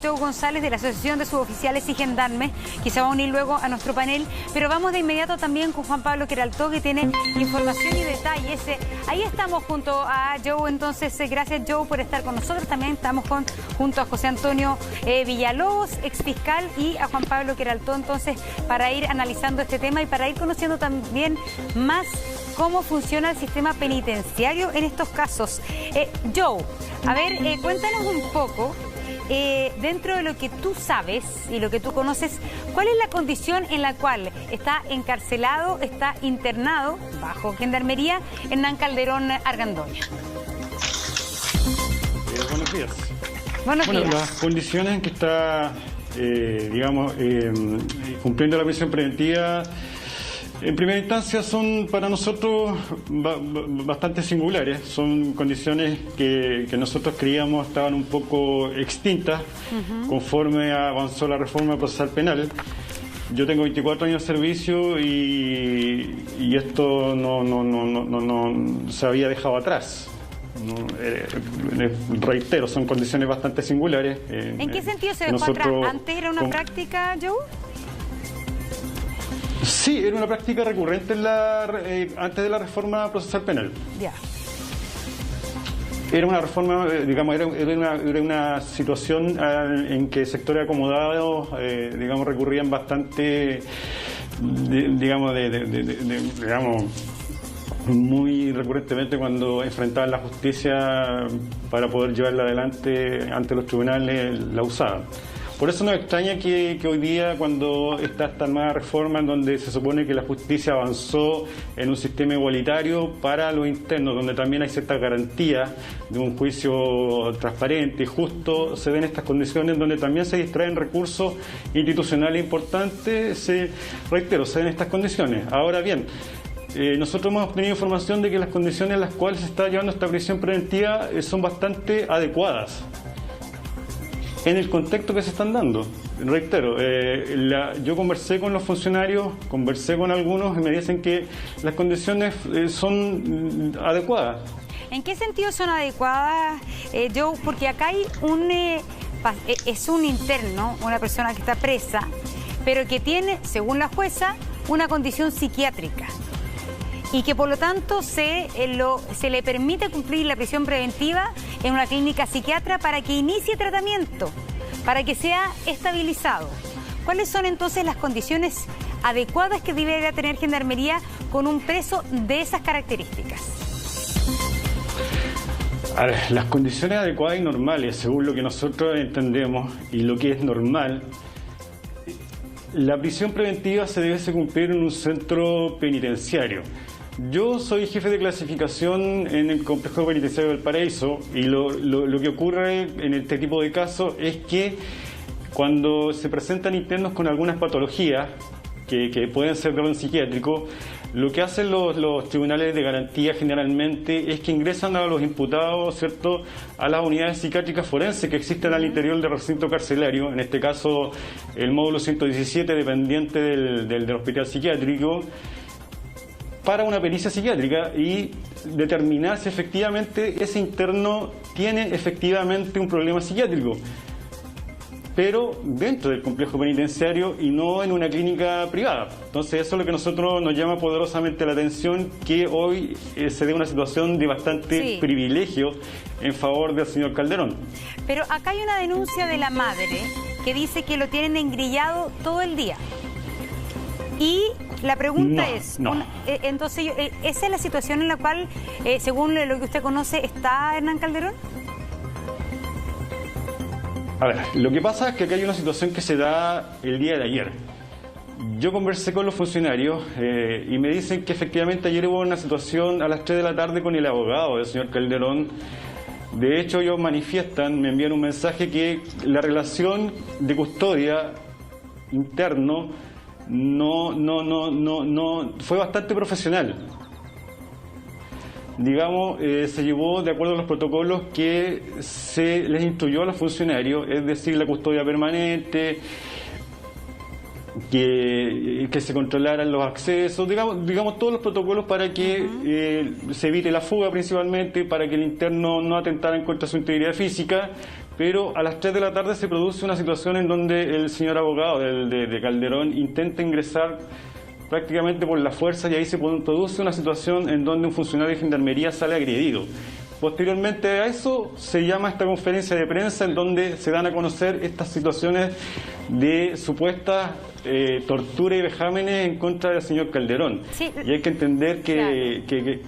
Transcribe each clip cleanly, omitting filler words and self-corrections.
Joe González de la Asociación de Suboficiales y Gendarmes, que se va a unir luego a nuestro panel, pero vamos de inmediato también con Juan Pablo Queraltó, que tiene información y detalles. Ahí estamos junto a Joe, entonces gracias Joe por estar con nosotros. También estamos junto a José Antonio Villalobos, exfiscal, y a Juan Pablo Queraltó, entonces para ir analizando este tema y para ir conociendo también más cómo funciona el sistema penitenciario en estos casos. Joe, a ver, cuéntanos un poco. Dentro de lo que tú sabes y lo que tú conoces, ¿cuál es la condición en la cual está encarcelado, está internado bajo Gendarmería Hernán Calderón Argandoña? Buenos días. Buenos días. Las condiciones en que está, cumpliendo la prisión preventiva, en primera instancia son para nosotros bastante singulares. Son condiciones que nosotros creíamos estaban un poco extintas conforme avanzó la reforma procesal penal. Yo tengo 24 años de servicio y esto no se había dejado atrás. Reitero, son condiciones bastante singulares. ¿En qué sentido se dejó atrás? ¿Antes era una práctica, Joe? Sí, era una práctica recurrente antes de la reforma procesal penal. Ya. Era una reforma, era una situación en que sectores acomodados, recurrían bastante, muy recurrentemente cuando enfrentaban la justicia para poder llevarla adelante ante los tribunales, la usaban. Por eso nos extraña que hoy día, cuando está esta nueva reforma en donde se supone que la justicia avanzó en un sistema igualitario para los internos, donde también hay cierta garantía de un juicio transparente y justo, se ven estas condiciones donde también se distraen recursos institucionales importantes, se ven estas condiciones. Ahora bien, nosotros hemos obtenido información de que las condiciones en las cuales se está llevando esta prisión preventiva son bastante adecuadas en el contexto que se están dando. Reitero, yo conversé con los funcionarios, conversé con algunos y me dicen que las condiciones son adecuadas. ¿En qué sentido son adecuadas, Joe? Porque acá hay es un interno, una persona que está presa, pero que tiene, según la jueza, una condición psiquiátrica y que por lo tanto se le permite cumplir la prisión preventiva en una clínica psiquiatra para que inicie tratamiento, para que sea estabilizado. ¿Cuáles son entonces las condiciones adecuadas que debería tener Gendarmería con un preso de esas características? A ver, las condiciones adecuadas y normales, según lo que nosotros entendemos y lo que es normal, la prisión preventiva se debe cumplir en un centro penitenciario. Yo soy jefe de clasificación en el complejo penitenciario del Paraíso y lo que ocurre en este tipo de casos es que cuando se presentan internos con algunas patologías que pueden ser de orden psiquiátrico, lo que hacen los tribunales de garantía generalmente es que ingresan a los imputados, ¿cierto?, a las unidades psiquiátricas forenses que existen al interior del recinto carcelario, en este caso el módulo 117 dependiente del hospital psiquiátrico, para una pericia psiquiátrica y determinar si efectivamente ese interno tiene efectivamente un problema psiquiátrico, pero dentro del complejo penitenciario y no en una clínica privada. Entonces eso es lo que a nosotros nos llama poderosamente la atención, que hoy se dé una situación de bastante privilegio en favor del señor Calderón. Pero acá hay una denuncia de la madre que dice que lo tienen engrillado todo el día. Y la pregunta entonces, ¿esa es la situación en la cual, según lo que usted conoce, está Hernán Calderón? A ver, lo que pasa es que acá hay una situación que se da el día de ayer. Yo conversé con los funcionarios y me dicen que efectivamente ayer hubo una situación a las 3 de la tarde con el abogado del señor Calderón. De hecho, ellos manifiestan, me envían un mensaje que la relación de custodia interno fue bastante profesional. Se llevó de acuerdo a los protocolos que se les instruyó a los funcionarios, es decir, la custodia permanente, que se controlaran los accesos, digamos todos los protocolos para que se evite la fuga principalmente, para que el interno no atentara en contra de su integridad física, pero a las 3 de la tarde se produce una situación en donde el señor abogado de Calderón intenta ingresar prácticamente por la fuerza, y ahí se produce una situación en donde un funcionario de Gendarmería sale agredido. Posteriormente a eso se llama esta conferencia de prensa en donde se dan a conocer estas situaciones de supuesta tortura y vejámenes en contra del señor Calderón. Sí. Y hay que entender que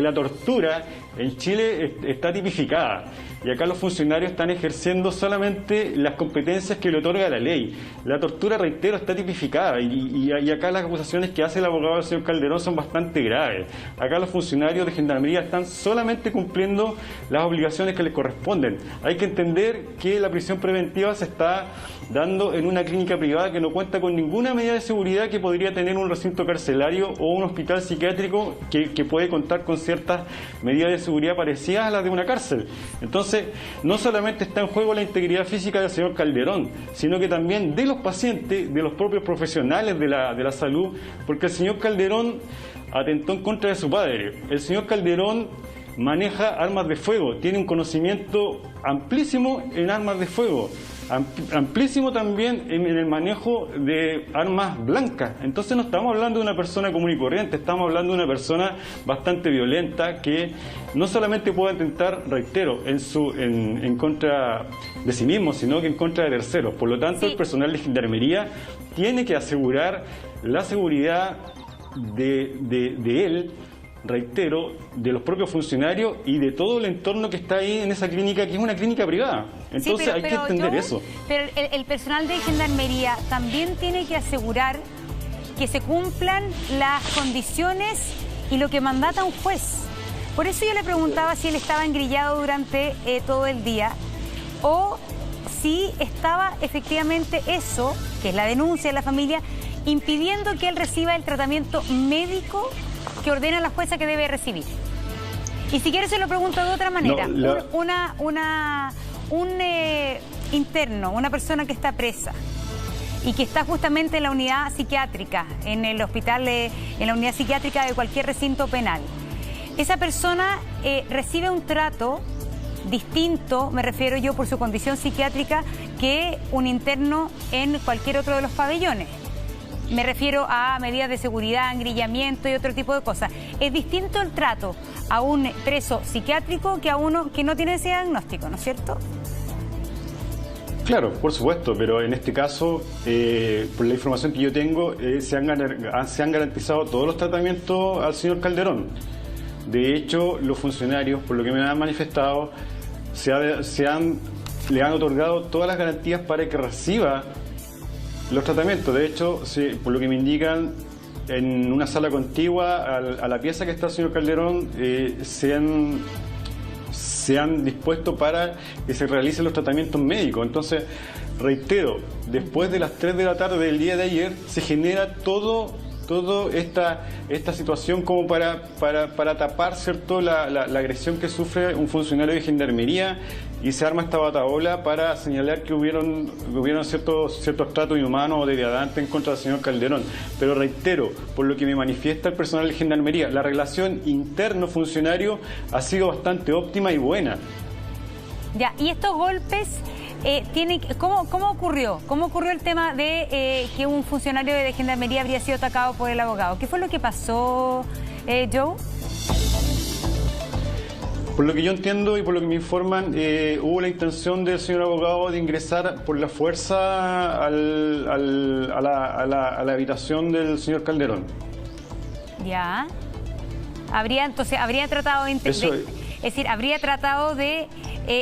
la tortura en Chile está tipificada. Y acá los funcionarios están ejerciendo solamente las competencias que le otorga la ley. La tortura, reitero, está tipificada y acá las acusaciones que hace el abogado del señor Calderón son bastante graves. Acá los funcionarios de Gendarmería están solamente cumpliendo las obligaciones que les corresponden. Hay que entender que la prisión preventiva se está dando en una clínica privada que no cuenta con ninguna medida de seguridad que podría tener un recinto carcelario o un hospital psiquiátrico que puede contar con ciertas medidas de seguridad parecidas a las de una cárcel. Entonces, no solamente está en juego la integridad física del señor Calderón, sino que también de los pacientes, de los propios profesionales de la salud, porque el señor Calderón atentó en contra de su padre. El señor Calderón maneja armas de fuego, tiene un conocimiento amplísimo en armas de fuego, amplísimo también en el manejo de armas blancas. Entonces no estamos hablando de una persona común y corriente, estamos hablando de una persona bastante violenta que no solamente puede atentar, reitero, en contra de sí mismo, sino que en contra de terceros. Por lo tanto, el personal de Gendarmería tiene que asegurar la seguridad de él, reitero, de los propios funcionarios y de todo el entorno que está ahí en esa clínica, que es una clínica privada. Entonces hay que entender eso. Pero el personal de Gendarmería también tiene que asegurar que se cumplan las condiciones y lo que mandata un juez. Por eso yo le preguntaba si él estaba engrillado durante todo el día o si estaba efectivamente eso, que es la denuncia de la familia, impidiendo que él reciba el tratamiento médico que ordena la jueza que debe recibir. Y si quieres se lo pregunto de otra manera. Un interno, una persona que está presa y que está justamente en la unidad psiquiátrica, en el hospital, en la unidad psiquiátrica de cualquier recinto penal. Esa persona recibe un trato distinto, me refiero yo por su condición psiquiátrica, que un interno en cualquier otro de los pabellones. Me refiero a medidas de seguridad, engrillamiento y otro tipo de cosas. Es distinto el trato a un preso psiquiátrico que a uno que no tiene ese diagnóstico, ¿no es cierto? Claro, por supuesto, pero en este caso, por la información que yo tengo, se han garantizado todos los tratamientos al señor Calderón. De hecho, los funcionarios, por lo que me han manifestado, le han otorgado todas las garantías para que reciba los tratamientos. De hecho, por lo que me indican, en una sala contigua a la pieza que está el señor Calderón, se han dispuesto para que se realicen los tratamientos médicos. Entonces, reitero, después de las 3 de la tarde del día de ayer, se genera toda esta situación como para tapar, ¿cierto?, la agresión que sufre un funcionario de Gendarmería, y se arma esta batahola para señalar que hubieron ciertos tratos inhumanos o degradantes en contra del señor Calderón. Pero reitero, por lo que me manifiesta el personal de Gendarmería, la relación interno-funcionario ha sido bastante óptima y buena. Ya, y estos golpes, ¿cómo ocurrió? ¿Cómo ocurrió el tema de que un funcionario de Gendarmería habría sido atacado por el abogado? ¿Qué fue lo que pasó, Joe? Por lo que yo entiendo y por lo que me informan, hubo la intención del señor abogado de ingresar por la fuerza a la habitación del señor Calderón. Ya. Habría tratado de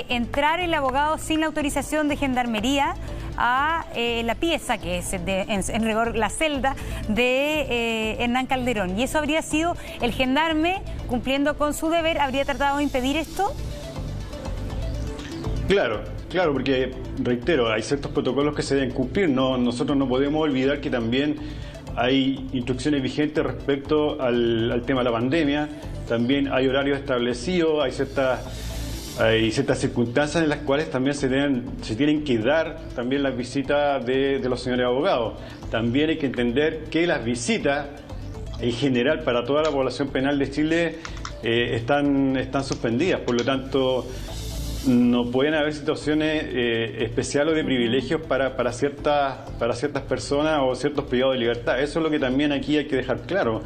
entrar el abogado sin la autorización de Gendarmería a la pieza, que es en rigor la celda de Hernán Calderón. Y eso habría sido el gendarme, cumpliendo con su deber, habría tratado de impedir esto. Claro, porque, reitero, hay ciertos protocolos que se deben cumplir. Nosotros no podemos olvidar que también hay instrucciones vigentes respecto al tema de la pandemia. También hay horarios establecidos, hay ciertas circunstancias en las cuales también se tienen que dar también las visitas de los señores abogados. También hay que entender que las visitas, en general, para toda la población penal de Chile, están suspendidas. Por lo tanto, No pueden haber situaciones especiales o de privilegios para ciertas personas o ciertos privados de libertad. Eso es lo que también aquí hay que dejar claro.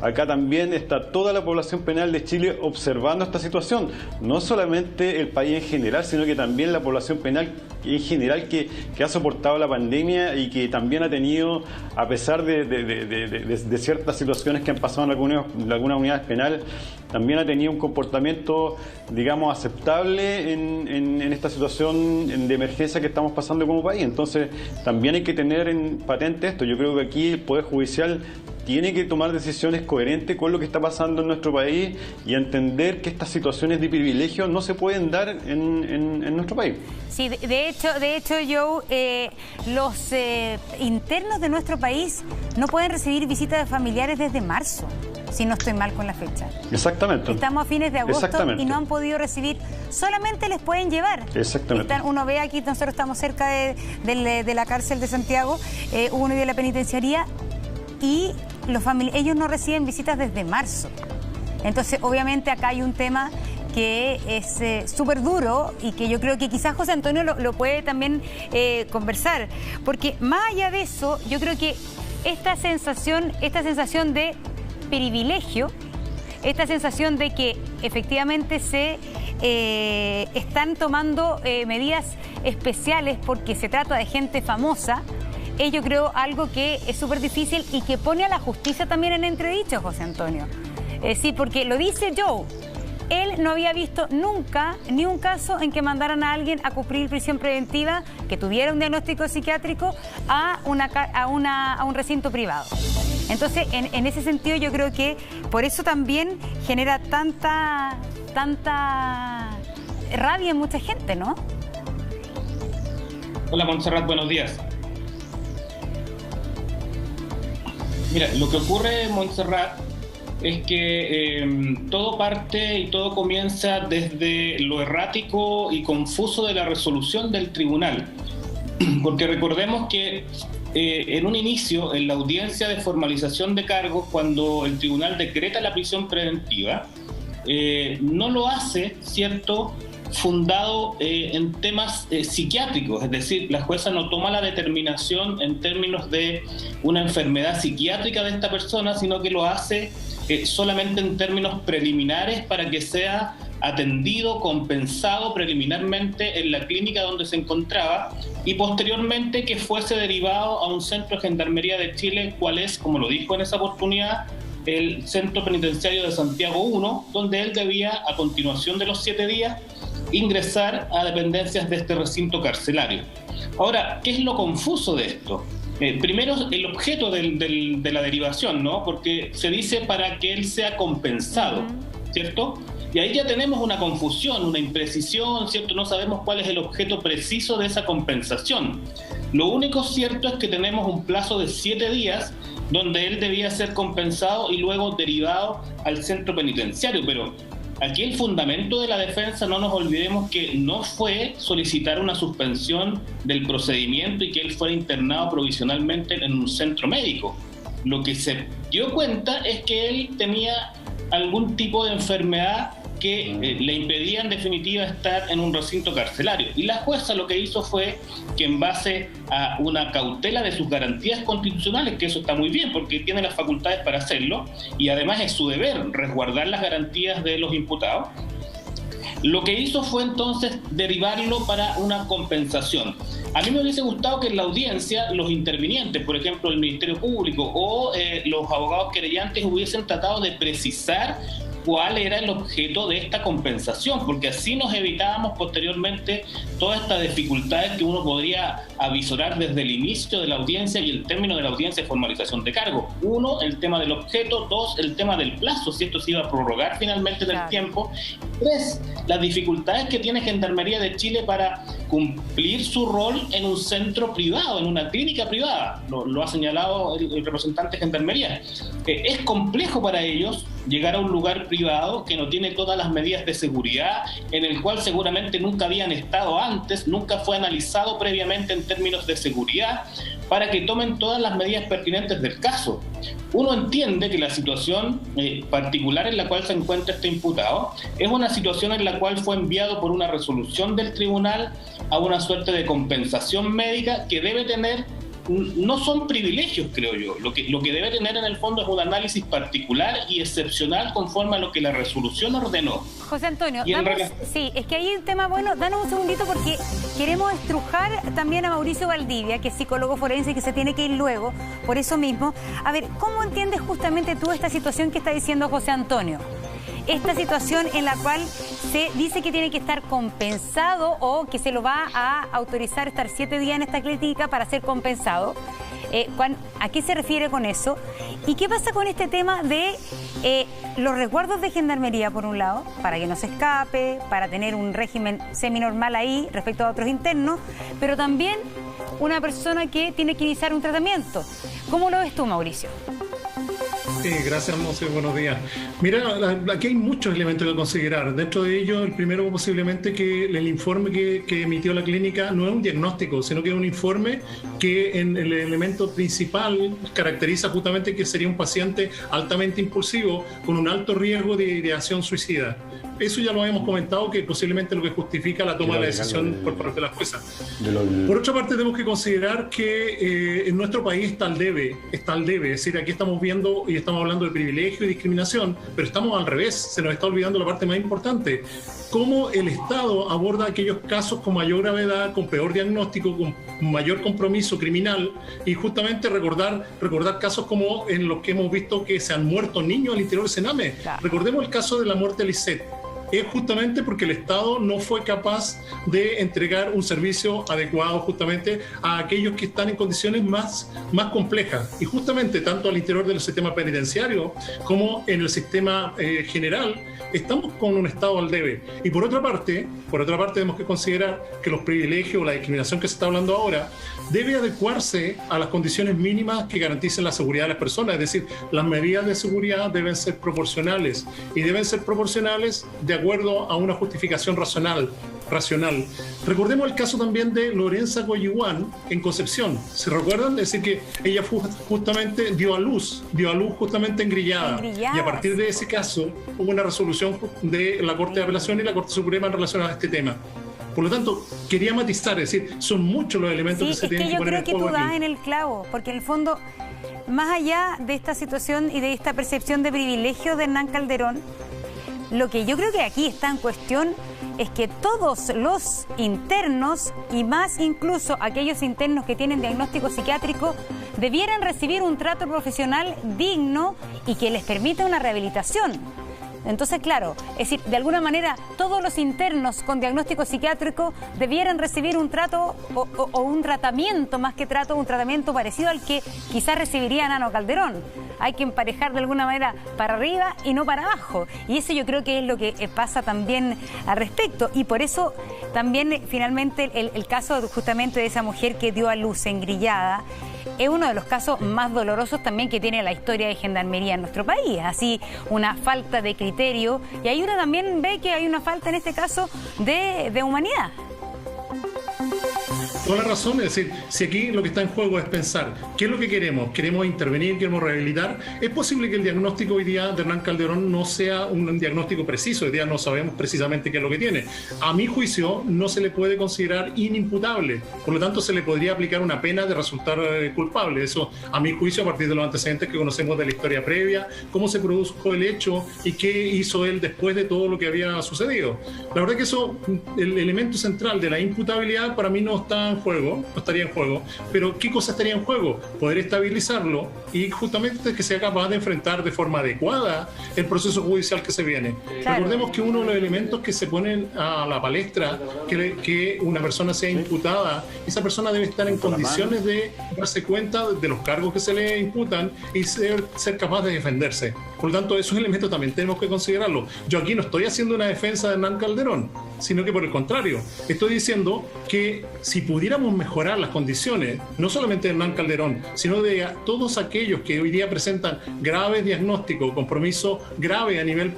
Acá también está toda la población penal de Chile observando esta situación. No solamente el país en general, sino que también la población penal en general que ha soportado la pandemia y que también ha tenido, a pesar de ciertas situaciones que han pasado en algunas unidades penales, también ha tenido un comportamiento, digamos, aceptable en esta situación de emergencia que estamos pasando como país. Entonces, también hay que tener en patente esto. Yo creo que aquí el Poder Judicial tiene que tomar decisiones coherentes con lo que está pasando en nuestro país y entender que estas situaciones de privilegio no se pueden dar en nuestro país. Sí, de hecho, Joe, los internos de nuestro país no pueden recibir visitas de familiares desde marzo, si no estoy mal con la fecha. Exactamente. Estamos a fines de agosto y no han podido recibir, solamente les pueden llevar. Exactamente. Uno ve aquí, nosotros estamos cerca de la cárcel de Santiago, uno de la penitenciaría, y ellos no reciben visitas desde marzo. Entonces, obviamente, acá hay un tema que es súper duro y que yo creo que quizás José Antonio lo puede también conversar. Porque más allá de eso, yo creo que esta sensación de privilegio, esta sensación de que efectivamente se están tomando medidas especiales porque se trata de gente famosa, es, yo creo, algo que es súper difícil y que pone a la justicia también en entredicho, José Antonio. Sí, porque lo dice Joe, él no había visto nunca ni un caso en que mandaran a alguien a cumplir prisión preventiva que tuviera un diagnóstico psiquiátrico a un recinto privado. Entonces, en ese sentido, yo creo que por eso también genera tanta rabia en mucha gente, ¿no? Hola, Montserrat, buenos días. Mira, lo que ocurre, Montserrat, es que todo parte y todo comienza desde lo errático y confuso de la resolución del tribunal. Porque recordemos que en un inicio, en la audiencia de formalización de cargos, cuando el tribunal decreta la prisión preventiva, no lo hace, ¿cierto?, fundado en temas psiquiátricos, es decir, la jueza no toma la determinación en términos de una enfermedad psiquiátrica de esta persona, sino que lo hace solamente en términos preliminares para que sea atendido, compensado preliminarmente en la clínica donde se encontraba y posteriormente que fuese derivado a un centro de Gendarmería de Chile, cual es, como lo dijo en esa oportunidad, el Centro Penitenciario de Santiago 1, donde él debía, a continuación de los 7 días, ingresar a dependencias de este recinto carcelario. Ahora, ¿qué es lo confuso de esto? Primero, el objeto de la derivación, ¿no? Porque se dice para que él sea compensado, ¿cierto? Y ahí ya tenemos una confusión, una imprecisión, ¿cierto? No sabemos cuál es el objeto preciso de esa compensación. Lo único cierto es que tenemos un plazo de 7 días donde él debía ser compensado y luego derivado al centro penitenciario, pero aquí el fundamento de la defensa, no nos olvidemos que no fue solicitar una suspensión del procedimiento y que él fuera internado provisionalmente en un centro médico. Lo que se dio cuenta es que él tenía algún tipo de enfermedad que le impedía en definitiva estar en un recinto carcelario. Y la jueza lo que hizo fue que en base a una cautela de sus garantías constitucionales, que eso está muy bien porque tiene las facultades para hacerlo, y además es su deber resguardar las garantías de los imputados, lo que hizo fue entonces derivarlo para una compensación. A mí me hubiese gustado que en la audiencia los intervinientes, por ejemplo el Ministerio Público o los abogados querellantes, hubiesen tratado de precisar cuál era el objeto de esta compensación, porque así nos evitábamos posteriormente todas estas dificultades que uno podría avisorar desde el inicio de la audiencia y el término de la audiencia de formalización de cargo. 1, el tema del objeto. 2, el tema del plazo, si esto se iba a prorrogar finalmente en el tiempo. 3, las dificultades que tiene Gendarmería de Chile para cumplir su rol en un centro privado, en una clínica privada. Lo ha señalado el representante de Gendarmería. Es complejo para ellos llegar a un lugar privado que no tiene todas las medidas de seguridad, en el cual seguramente nunca habían estado antes, nunca fue analizado previamente en términos de seguridad, para que tomen todas las medidas pertinentes del caso. Uno entiende que la situación particular en la cual se encuentra este imputado es una situación en la cual fue enviado por una resolución del tribunal a una suerte de compensación médica que debe tener, no son privilegios, creo yo. Lo que debe tener en el fondo es un análisis particular y excepcional conforme a lo que la resolución ordenó. José Antonio, sí, es que hay un tema bueno. Danos un segundito porque queremos estrujar también a Mauricio Valdivia, que es psicólogo forense y que se tiene que ir luego, por eso mismo. A ver, ¿cómo entiendes justamente tú esta situación que está diciendo José Antonio? Esta situación en la cual se dice que tiene que estar compensado o que se lo va a autorizar estar 7 días en esta clínica para ser compensado. ¿A qué se refiere con eso? ¿Y qué pasa con este tema de los resguardos de gendarmería, por un lado, para que no se escape, para tener un régimen seminormal ahí respecto a otros internos, pero también una persona que tiene que iniciar un tratamiento? ¿Cómo lo ves tú, Mauricio? Sí, gracias, Monse, buenos días. Mira, aquí hay muchos elementos que considerar. Dentro de ellos, el primero posiblemente que el informe que emitió la clínica no es un diagnóstico, sino que es un informe que en el elemento principal caracteriza justamente que sería un paciente altamente impulsivo con un alto riesgo de ideación suicida. Eso ya lo habíamos comentado, que posiblemente lo que justifica la toma de la decisión por parte de la jueza. Por otra parte, tenemos que considerar que en nuestro país está el debe, es decir, aquí estamos viendo y estamos hablando de privilegio y discriminación, pero estamos al revés, se nos está olvidando la parte más importante, cómo el Estado aborda aquellos casos con mayor gravedad, con peor diagnóstico, con mayor compromiso criminal, y justamente recordar casos como en los que hemos visto que se han muerto niños al interior del Sename. Claro. Recordemos el caso de la muerte de Lisette. Es justamente porque el Estado no fue capaz de entregar un servicio adecuado justamente a aquellos que están en condiciones más complejas. Y justamente tanto al interior del sistema penitenciario como en el sistema general, estamos con un Estado al debe. Y por otra parte tenemos que considerar que los privilegios o la discriminación que se está hablando ahora debe adecuarse a las condiciones mínimas que garanticen la seguridad de las personas. Es decir, las medidas de seguridad deben ser proporcionales y deben ser proporcionales de acuerdo a una justificación racional. Recordemos el caso también de Lorenza Coyihuán en Concepción. ¿Se recuerdan? Es decir, que ella justamente dio a luz justamente engrillada. Y a partir de ese caso hubo una resolución de la Corte de Apelación y la Corte Suprema en relación a este tema. Por lo tanto, quería matizar, es decir, son muchos los elementos que se tienen que poner en juego. Yo creo que tú das aquí en el clavo, porque en el fondo, más allá de esta situación y de esta percepción de privilegio de Hernán Calderón, lo que yo creo que aquí está en cuestión es que todos los internos, y más incluso aquellos internos que tienen diagnóstico psiquiátrico, debieran recibir un trato profesional digno y que les permita una rehabilitación. Entonces, claro, es decir, de alguna manera todos los internos con diagnóstico psiquiátrico debieran recibir un trato o un tratamiento, más que trato, un tratamiento parecido al que quizás recibiría Nano Calderón. Hay que emparejar de alguna manera para arriba y no para abajo. Y eso yo creo que es lo que pasa también al respecto. Y por eso también finalmente el caso justamente de esa mujer que dio a luz engrillada es uno de los casos más dolorosos también que tiene la historia de gendarmería en nuestro país. Así, una falta de criterio, y ahí uno también ve que hay una falta en este caso de humanidad. Toda la razón, es decir, si aquí lo que está en juego es pensar qué es lo que queremos, queremos intervenir, queremos rehabilitar, es posible que el diagnóstico hoy día de Hernán Calderón no sea un diagnóstico preciso, hoy día no sabemos precisamente qué es lo que tiene. A mi juicio no se le puede considerar inimputable, por lo tanto se le podría aplicar una pena de resultar culpable. Eso, a mi juicio, a partir de los antecedentes que conocemos de la historia previa, cómo se produjo el hecho y qué hizo él después de todo lo que había sucedido. La verdad que eso, el elemento central de la imputabilidad para mí no estaría en juego, pero ¿qué cosa estaría en juego? Poder estabilizarlo y justamente que sea capaz de enfrentar de forma adecuada el proceso judicial que se viene. Claro. Recordemos que uno de los elementos que se ponen a la palestra, que una persona sea imputada, esa persona debe estar en condiciones de darse cuenta de los cargos que se le imputan y ser capaz de defenderse. Por lo tanto, esos elementos también tenemos que considerarlo. Yo aquí no estoy haciendo una defensa de Hernán Calderón, sino que por el contrario. Estoy diciendo que si pudiéramos mejorar las condiciones, no solamente de Hernán Calderón, sino de todos aquellos que hoy día presentan graves diagnósticos, compromiso grave a nivel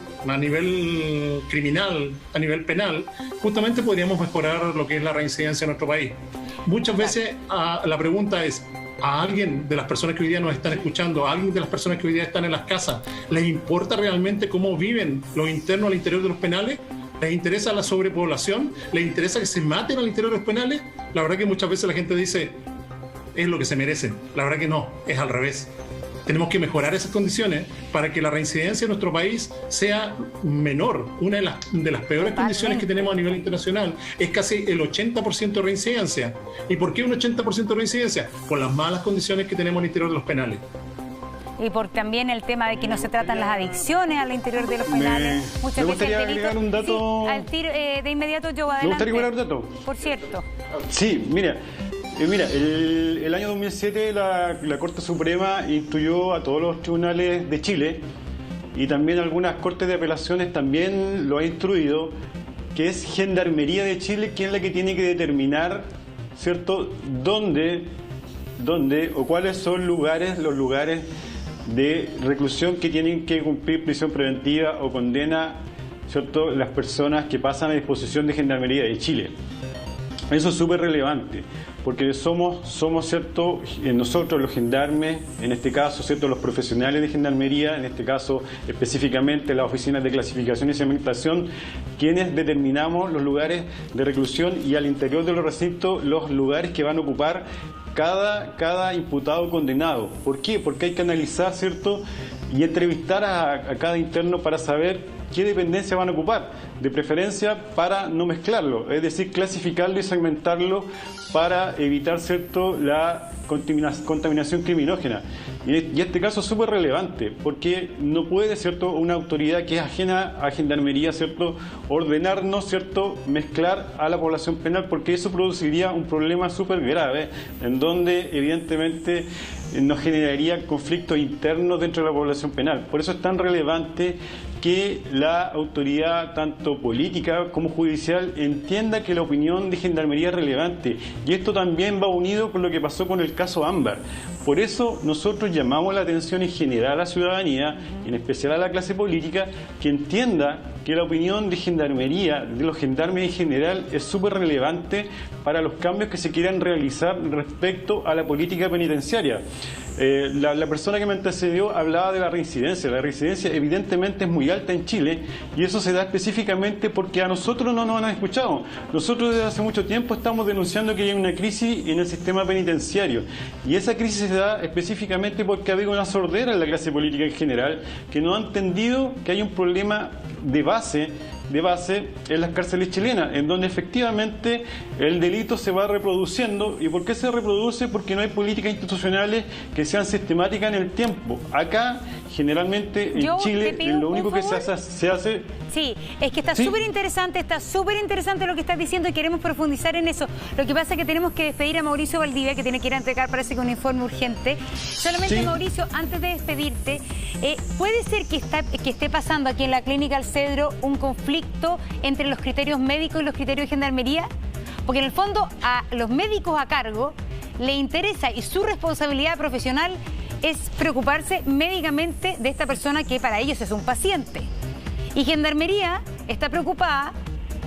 criminal, a nivel penal, justamente podríamos mejorar lo que es la reincidencia en nuestro país. Muchas veces la pregunta es, ¿a alguien de las personas que hoy día nos están escuchando, a alguien de las personas que hoy día están en las casas, les importa realmente cómo viven los internos al interior de los penales? ¿Les interesa la sobrepoblación? ¿Les interesa que se maten al interior de los penales? La verdad que muchas veces la gente dice, es lo que se merecen. La verdad que no, es al revés. Tenemos que mejorar esas condiciones para que la reincidencia en nuestro país sea menor. Una de las peores condiciones que tenemos a nivel internacional es casi el 80% de reincidencia. ¿Y por qué un 80% de reincidencia? Por las malas condiciones que tenemos al interior de los penales. Y por también el tema de que no se tratan las adicciones al interior de los penales. Me gustaría agregar un dato. Sí, al tiro, de inmediato yo adelante. Me gustaría agregar un dato. Por cierto. Sí, mira, el año 2007 la Corte Suprema instruyó a todos los tribunales de Chile y también algunas cortes de apelaciones también lo ha instruido, que es Gendarmería de Chile quien es la que tiene que determinar, ¿cierto?, dónde o cuáles son los lugares de reclusión que tienen que cumplir prisión preventiva o condena, ¿cierto?, las personas que pasan a disposición de Gendarmería de Chile. Eso es súper relevante, porque somos ¿cierto?, nosotros los gendarmes, en este caso, ¿cierto?, los profesionales de Gendarmería, en este caso específicamente las oficinas de clasificación y segmentación, quienes determinamos los lugares de reclusión y al interior de los recintos los lugares que van a ocupar cada imputado condenado. ¿Por qué? Porque hay que analizar, ¿cierto?, y entrevistar a cada interno para saber qué dependencia van a ocupar, de preferencia para no mezclarlo, es decir, clasificarlo y segmentarlo para evitar, ¿cierto?, la contaminación criminógena. Y este caso es súper relevante, porque no puede, ¿cierto?, una autoridad que es ajena a Gendarmería, ¿cierto?, ordenarnos, ¿cierto?, mezclar a la población penal, porque eso produciría un problema súper grave, en donde evidentemente nos generaría conflictos internos dentro de la población penal. Por eso es tan relevante que la autoridad, tanto política como judicial, entienda que la opinión de Gendarmería es relevante. Y esto también va unido con lo que pasó con el caso Ámbar. Por eso nosotros llamamos la atención en general a la ciudadanía, en especial a la clase política, que entienda que la opinión de Gendarmería, de los gendarmes en general, es súper relevante para los cambios que se quieran realizar respecto a la política penitenciaria. La persona que me antecedió hablaba de la reincidencia. La reincidencia evidentemente es muy alta en Chile y eso se da específicamente porque a nosotros no nos han escuchado. Nosotros desde hace mucho tiempo estamos denunciando que hay una crisis en el sistema penitenciario y esa crisis se da específicamente porque ha habido una sordera en la clase política en general que no ha entendido que hay un problema de base en las cárceles chilenas, en donde efectivamente el delito se va reproduciendo. ¿Y por qué se reproduce? Porque no hay políticas institucionales que sean sistemáticas en el tiempo. Acá, generalmente, en Chile, lo único que se hace... Sí, es que está súper interesante, lo que estás diciendo y queremos profundizar en eso. Lo que pasa es que tenemos que despedir a Mauricio Valdivia, que tiene que ir a entregar, parece que un informe urgente. Solamente, sí. Mauricio, antes de despedirte, ¿puede ser que esté pasando aquí en la Clínica El Cedro un conflicto entre los criterios médicos y los criterios de Gendarmería? Porque en el fondo a los médicos a cargo le interesa y su responsabilidad profesional es preocuparse médicamente de esta persona que para ellos es un paciente. Y Gendarmería está preocupada,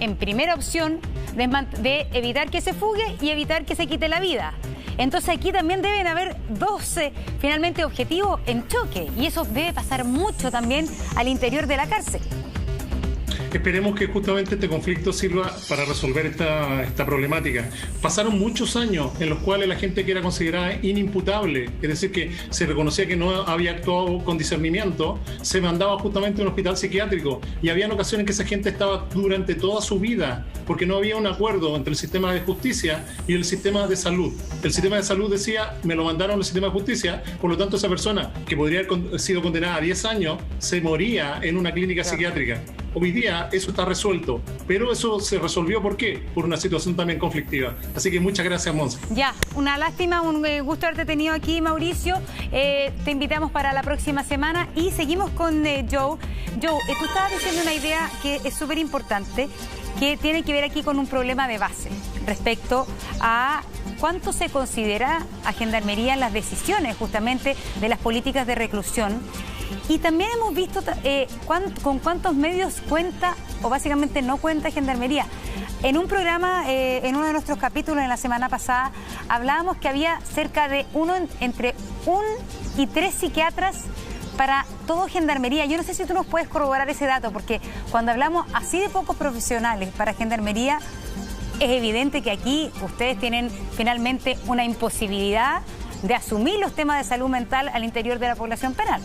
en primera opción, de evitar que se fugue y evitar que se quite la vida. Entonces aquí también deben haber 12, finalmente, objetivos en choque. Y eso debe pasar mucho también al interior de la cárcel. Esperemos que justamente este conflicto sirva para resolver esta problemática. Pasaron muchos años en los cuales la gente que era considerada inimputable, es decir, que se reconocía que no había actuado con discernimiento, se mandaba justamente a un hospital psiquiátrico. Y habían ocasiones en que esa gente estaba durante toda su vida, porque no había un acuerdo entre el sistema de justicia y el sistema de salud. El sistema de salud decía, me lo mandaron al sistema de justicia, por lo tanto esa persona, que podría haber sido condenada a 10 años, se moría en una clínica psiquiátrica. Hoy día eso está resuelto, pero eso se resolvió, ¿por qué? Por una situación también conflictiva. Así que muchas gracias, Monse. Ya, una lástima, un gusto haberte tenido aquí, Mauricio. Te invitamos para la próxima semana y seguimos con Joe. Joe, tú estabas diciendo una idea que es súper importante. que tiene que ver aquí con un problema de base respecto a cuánto se considera a Gendarmería en las decisiones justamente de las políticas de reclusión. Y también hemos visto con cuántos medios cuenta o básicamente no cuenta Gendarmería. En un programa, en uno de nuestros capítulos en la semana pasada, hablábamos que había cerca de entre 1 y 3 psiquiatras para todo Gendarmería. Yo no sé si tú nos puedes corroborar ese dato, porque cuando hablamos así de pocos profesionales para Gendarmería, es evidente que aquí ustedes tienen finalmente una imposibilidad de asumir los temas de salud mental al interior de la población penal.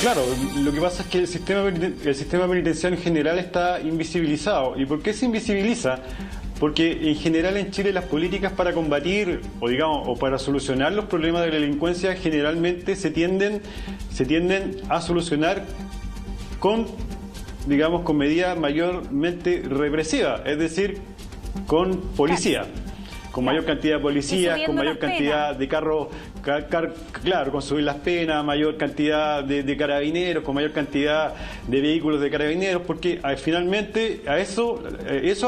Claro, lo que pasa es que el sistema penitenciario en general está invisibilizado. ¿Y por qué se invisibiliza? Porque en general en Chile las políticas para combatir o para solucionar los problemas de la delincuencia generalmente se tienden a solucionar con medidas mayormente represivas, es decir, con policía. Con mayor cantidad de policías, con mayor cantidad de carros, claro, con subir las penas, mayor cantidad de carabineros, con mayor cantidad de vehículos de carabineros, porque finalmente eso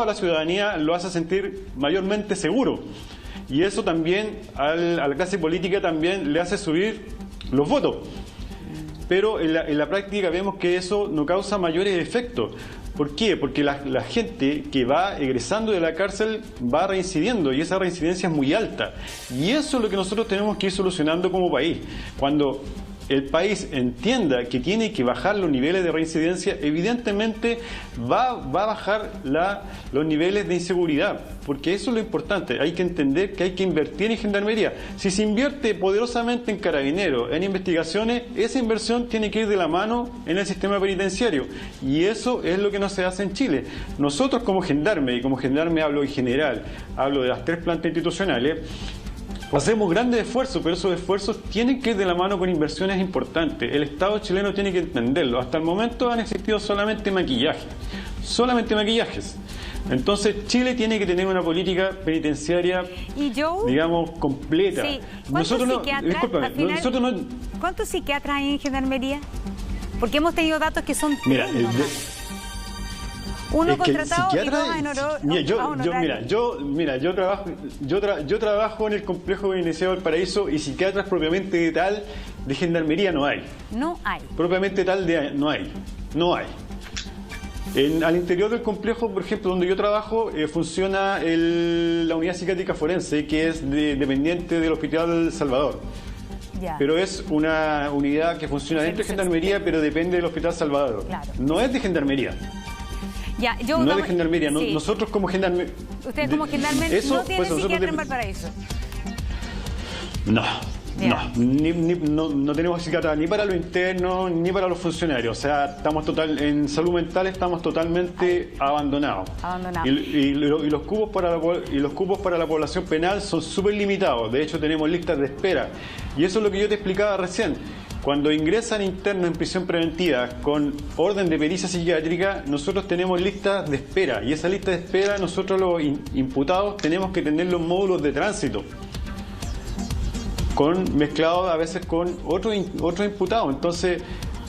a la ciudadanía lo hace sentir mayormente seguro. Y eso también a la clase política también le hace subir los votos. Pero en la práctica vemos que eso no causa mayores efectos. ¿Por qué? Porque la gente que va egresando de la cárcel va reincidiendo y esa reincidencia es muy alta. Y eso es lo que nosotros tenemos que ir solucionando como país. Cuando el país entienda que tiene que bajar los niveles de reincidencia, evidentemente va a bajar los niveles de inseguridad, porque eso es lo importante. Hay que entender que hay que invertir en Gendarmería. Si se invierte poderosamente en carabineros, en investigaciones, esa inversión tiene que ir de la mano en el sistema penitenciario, y eso es lo que no se hace en Chile. Nosotros como gendarme, y como gendarme hablo en general, hablo de las 3 plantas institucionales, hacemos grandes esfuerzos, pero esos esfuerzos tienen que ir de la mano con inversiones importantes. El Estado chileno tiene que entenderlo. Hasta el momento han existido solamente maquillajes. Entonces Chile tiene que tener una política penitenciaria, completa. Sí. ¿Cuántos psiquiatras hay en Gendarmería? Porque hemos tenido datos que son uno contratado y 2 en yo trabajo en el complejo penitenciario Valparaíso y psiquiatras propiamente tal de Gendarmería no hay. No hay. Propiamente tal no hay. Al interior del complejo, por ejemplo, donde yo trabajo, funciona la unidad psiquiátrica forense, que es dependiente del Hospital Salvador. Ya. Pero es una unidad que funciona dentro de Gendarmería, pero depende del Hospital Salvador. Claro. No es de Gendarmería. No es de Gendarmería. Sí. Nosotros como Gendarmería... Ustedes como Gendarmería no tienen psiquiatra en Valparaíso. No tenemos psiquiatra ni para los internos ni para los funcionarios. O sea, en salud mental estamos totalmente abandonados. Y los cupos para la población penal son súper limitados. De hecho, tenemos listas de espera. Y eso es lo que yo te explicaba recién. Cuando ingresan internos en prisión preventiva con orden de pericia psiquiátrica, nosotros tenemos listas de espera. Y esa lista de espera, nosotros los imputados tenemos que tener los módulos de tránsito, mezclados a veces con otros imputados. Entonces,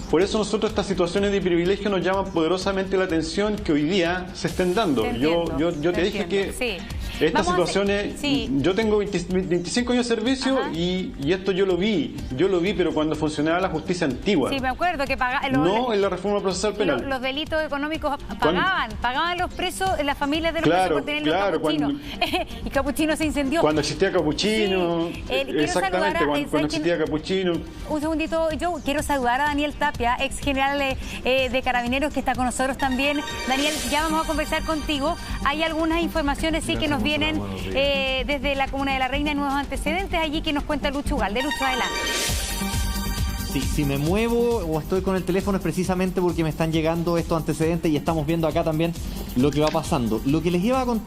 por eso nosotros estas situaciones de privilegio nos llaman poderosamente la atención que hoy día se estén dando. Yo te dije que estas situaciones, yo tengo 25 años de servicio y esto yo lo vi, pero cuando funcionaba la justicia antigua. Sí, me acuerdo que no en la reforma procesal penal. Los delitos económicos pagaban los presos, las familias de los presos por tener los capuchinos. Y Capuchino se incendió. Cuando existía Capuchino, exactamente, cuando existía Capuchino. Un segundito, yo quiero saludar a Daniel Tapia, ex general de Carabineros, que está con nosotros también. Daniel, ya vamos a conversar contigo. Hay algunas informaciones que nos vienen desde la Comuna de la Reina, nuevos antecedentes allí que nos cuenta Lucho Ugalde. Lucho, adelante. Sí, si me muevo o estoy con el teléfono es precisamente porque me están llegando estos antecedentes y estamos viendo acá también lo que va pasando. Lo que les iba a contar